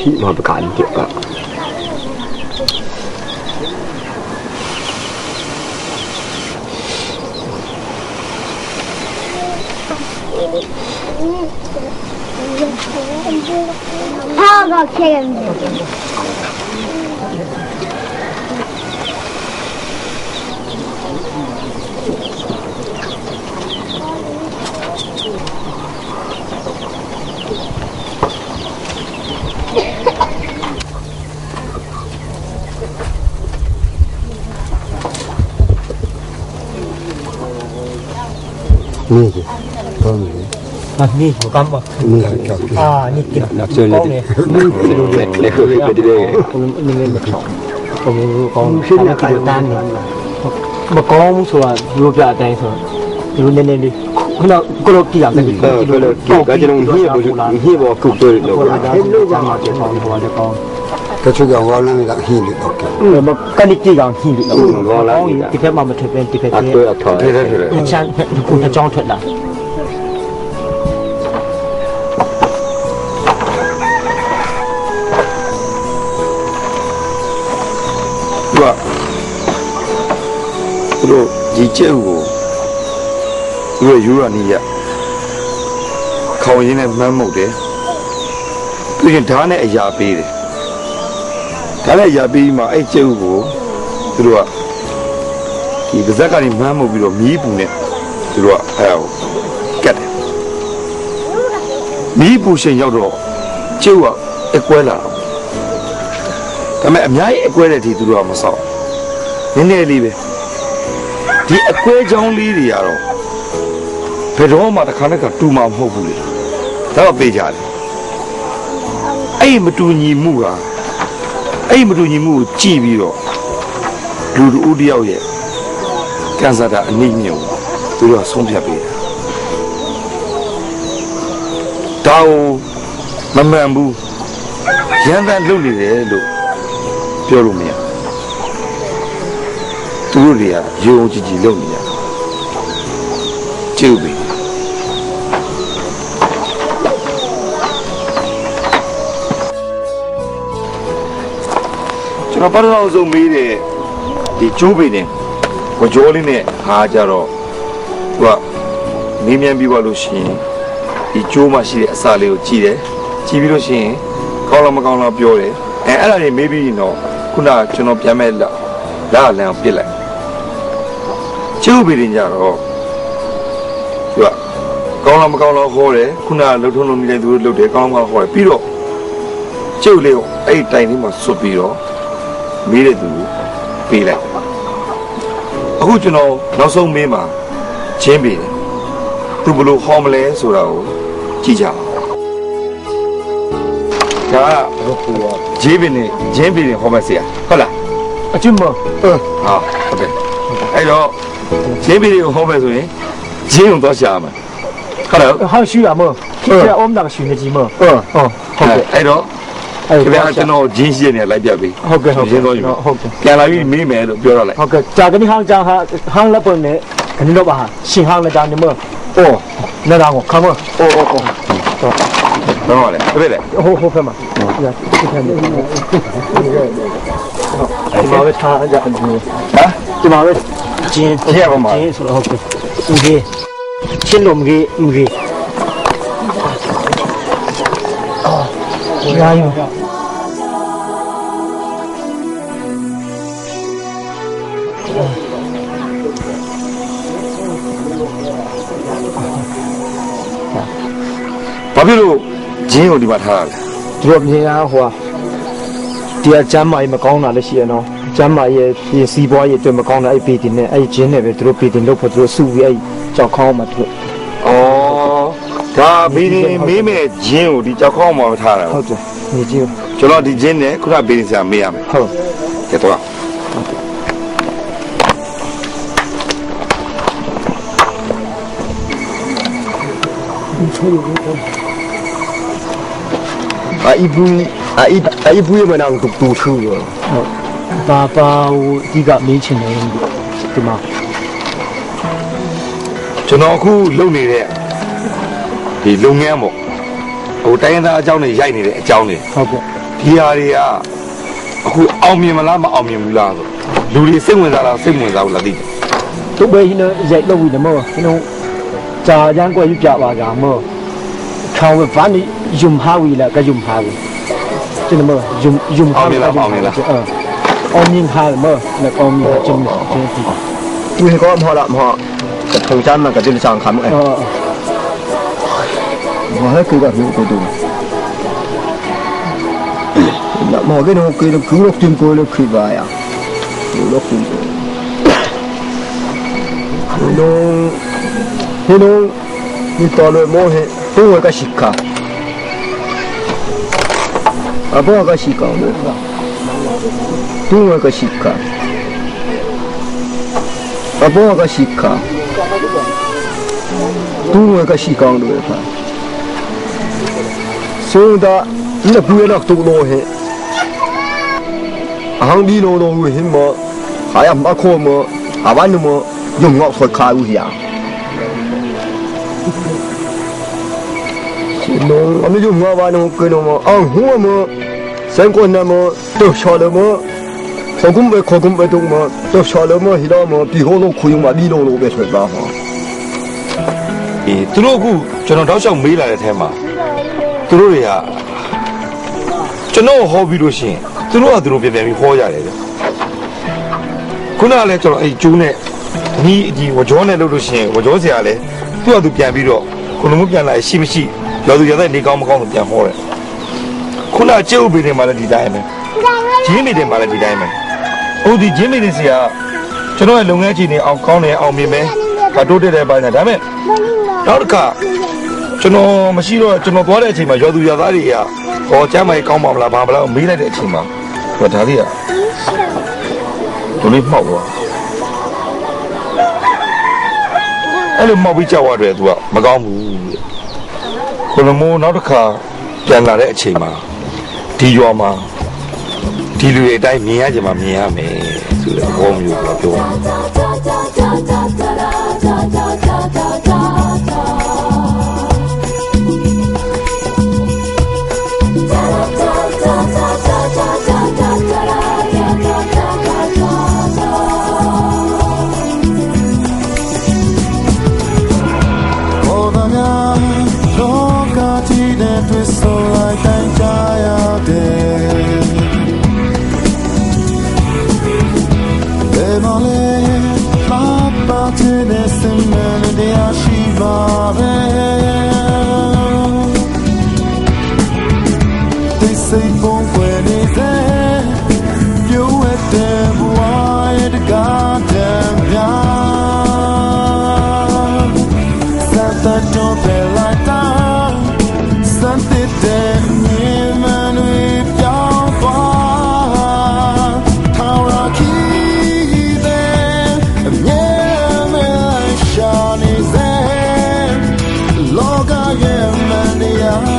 ที่มาประกาศเกี่ยวกับพ่อก็เค็มนี่ต้นนี้นี่หัวกำป่ะนี่นี่กิน นักเชื่อเลยนี่ดูเด็กเด็กคือเป็นเด็กผมนี่เงินแบบผมรู้กองชื่อนักกิจการเนี่ยมากองส่วนรูปแบบแต่งส่วนรูปเน้นๆดิคุณเราก็เรากี่อย่างแต่กี่ก็จะลงที่บอกกุ๊กตัวเดียวเห็นลูกอย่างเจ้าของหัวเจ้าของก็ช่วยกันว่านั่นก็หินโอเคมันก็นี่กี่อย่างหินที่เพื่อมาถือเป็นที่เพื่อที่ฉันคุณจะจ้องถุดละว่าเราจีเจ้าเราอยู่อันนี้เขาอย่างนี้มันหมดเลยคืออย่างท่านเนี่ยยาปีเลยท่านเนี่ยยาปีมาไอ้เจ้าตัวที่ภาษาการีมันหมดไปแล้วมีปุ่นเนี่ยตัวแก่มีปุ่นเสียงยาวตัวเจ้าไอ้กล้วยละทำไมไม่ไอ้กล้วยเลยที่ตัวมาสอบนี่เนี่ยรีบที่ไอ้กล้วยจังลีดีอ่ะเพื่อรอมาตะขันก็ตูมาหัวบุรีแต่ว่าไปจ่ายไอ้มาดูนี่มูอ่ะไอ้มาดูนี่มูจีบีรอดูดูเดียวเนี่ยการสัตว์อันนี้เนี่ยตัวส่งเพียบเลยดาวมันบูยันดันลุนี่เลยลูกပြောလို့မရသူတို့တွေကယုံကြည်ကြည်လုပ်နေရကျုပ်ပြီကျွန်တော်ပထမဆုံးမေးတဲ့ဒီကျိုးပေနဲ့ဝကြောလေးနဲ့ဟာကြတော့သူကမေးမြန်းပြီးပါလို့ရှိရင်ဒီကျိုးမှရှိတဲ့အစာလေးကိုကြည့်တယ်ကြည့်ပြီးလို့ရှိရင်ကောင်းလားမကောင်းလားပြောတယ်အဲ့ဒါတွေမေးပြီးရင်တော့ခုနကျွန်တော်ပြန်မဲ့လာလမ်းပြစ်လိုက်ကျုပ်ပြည်ရင်ကြတော့သူကကောင်းလားမကောင်းလားဟောတယ်ခုနလှုပ်ထုံးလုံးနေတဲ့သူတို့လှုပ်တယ်ကောင်းကောင်းဟောတယ်ပြီးတော့ကျုပ်လေးကိုအဲ့တိုင်လေးမှာဆွတ်ပြီးတော့မေးတဲ့သူပေးလိုက်အခုကျွန်တော်နောက်ဆုံးမေးမှာချင်းပေးတယ်သူဘလို့ဟောမလဲဆိုတာကိုကြည့်ကြအောင်ဒါဂျေးပင်နဲ့ဂျင်းပင်နဲ့ဟောမဆရာဟုတ်လားအကျွတ်မဟုတ်ကဲ့အဲ့တော့ဂျင်းပင်ကိုဟောမယ်ဆိုရင်ဂျင်းုံတော့ရှာမှာဟုတ်လားဟာရှိရမခေရအောင်တာရှိနေကြီးမဟုတ်ကဲ့အဲ့တော့ခင်ဗျားကျွန်တော်ဂျင်းရှိနေလိုက်ပြပြီဟုတ်ကဲ့ဂျင်းတော့ယူဟုတ်ကဲ့ပြန်လာပြီးမေးမယ်လို့ပြောရလိုက်ဟုတ်ကဲ့ကြာကနေဟန်းကြာဟန်းလက်ပွနဲ့ကနေတော့ပါရှင်ဟန်းလက်ကြာနေမနေတော့ခမတော့လေပြည့်လေဟုတ်ဖက်မှာဒီမှာပဲထားကြတယ်ဒီမှာပဲကျင်းရပါမှာကျင်းဆိုတော့ဟုတ်ကဲ့ဦးကြီးချင်းလုံးကြီးဦးကြီးရာယောဘာဖြစ်လို့ဂျင်းကိုဒီမှာထားရလဲဒီတော့မြင်ရဟိုတရားကျမ်းမာရေးမကောင်းတာလည်းရှိရနော်ကျမ်းမာရေးပြင်စီးပွားရေးအတွက်မကောင်းတာအဲ့ပေတင်နဲ့အဲ့ဂျင်းနဲ့ပဲသူတို့ပေတင်လို့ဖို့သူတို့စုပြီးအဲ့ကြောက်ခေါင်းမှာသူဩ ဒါဘေးနေမေးမဲ့ဂျင်းကိုဒီကြောက်ခေါင်းမှာထားတာ ဟုတ်တယ်နေကြည့် ကျွန်တော်ဒီဂျင်းနဲ့ခုနဘေးနေစရာမေးရမယ် ဟုတ် ကဲတော့အဘူးရမနာတူထူရော ပါဟိုဒီကမင်းချင်တယ်ဒီမှာ ကျွန်တော်အခုလုပ်နေတဲ့ဒီလုပ်ငန်းပေါ့ဟိုတိုင်းရင်းသားအကြောင်းတွေရိုက်နေတဲ့အကြောင်းတွေ ဟုတ်ကဲ့ ဒီဟာတွေကအခုအောင်မြင်မလားမအောင်မြင်ဘူးလားဆိုလူတွေစိတ်ဝင်စားလားစိတ်ဝင်စားဘူးလားသိတယ် သူပဲဟင်းရိုက်လို့ပြီးတော့ဟင်းကြာရန်ကွက်ပြပါကြမောခေါင်းဘာနေယုံဟာဝီလာကယုံဟာဝီကျွန်တော်ယုံဟာအောင်မြင်ဟာမောနဲ့အောင်မြင်ကျွန်တော်ဒီ သူဟေကောမဟုတ်လားမဟုတ်ထုံချမ်းမှာကတိလဆောင်ခါမို့ဘာလဲကူကဘူးကိုတူလာမော်ကတော့ကူကူလို့တင်ကိုလို့ခိပါရလို့ကူလို့ဒီတော်လို့မောဟဲသူကရှိကာအဘောကရှိကာလို့သူကရှိကာအဘောကရှိကာသူကရှိကောင်းလို့ဖာဆိုတာဒီဘူးရတော့တူလို့ဟဲအဟောင်းဒီလိုလိုဟင်းမဟာရမခေါ်မအဘနမယုံငေါ့ဆွခါဦးရရှင်လုံးအမေယုံငေါ့ဘာနကနမအောင်ဟိုမစံကိုနမတော့ချော်လမခေါကုမ်ပဲတုံမတော့ချော်လမဟီလောမဒီဟိုလိုခွေမဒီလိုလိုပဲဆွပါဟော အေးသူတို့အခုကျွန်တော်တောက်လျှောက်မေးလာတဲ့ထဲမှာသူတို့တွေကကျွန်တော်ဟောပြီးလို့ရှိရင်သူတို့ကသူတို့ပြန်ပြီးဟောကြတယ်ဗျခုနကလည်းကျွန်တော်အဲ့ကျိုးနဲ့ဒီဝကြောနဲ့လုပ်လို့ရှိရင်ဝကြောဆရာလည်းသူ့ဟာသူပြန်ပြီးတော့ကိုလိုမျိုးပြန်လာရှိမရှိရောသူရတဲ့နေကောင်းမကောင်းလို့ပြန်ဟောတယ်ခုနကျုပ်ဘေးတွေမှာလည်းဒီတိုင်းပဲဂျင်းမေတွေမှာလည်းဒီတိုင်းပဲဟိုဒီဂျင်းမေတွေဆရာကျွန်တော်ရဲ့လုပ်ငန်းအခြေအနေအောင်ကောင်းတယ်အောင်မြင်မယ်တိုးတက်တဲ့ပိုင်းနဲ့ဒါပေမဲ့နောက်တစ်ခါကျွန်တော်မရှိတော့ကျွန်တော်သွားတဲ့အချိန်မှာရောသူရသားတွေကဟောကျမ်းမိုင်ကောင်းပါမလားဘာမလားမေးလိုက်တဲ့အချိန်မှာဒါလေးကဒုလေးမှောက်သွားအဲ့လိုမှောက်ပြီးကြောက်ရတယ်သူကမကောင်းဘူးကိုလိုမိုးနောက်တစ်ခါပြန်လာတဲ့အချိန်မှာဒီရွာမှာဒီလူတွေအတိုင်းမြင်ရကြမှာမြင်ရမယ်ဆိုတဲ့ဘောမျိုးကိုပြောLoga ye mania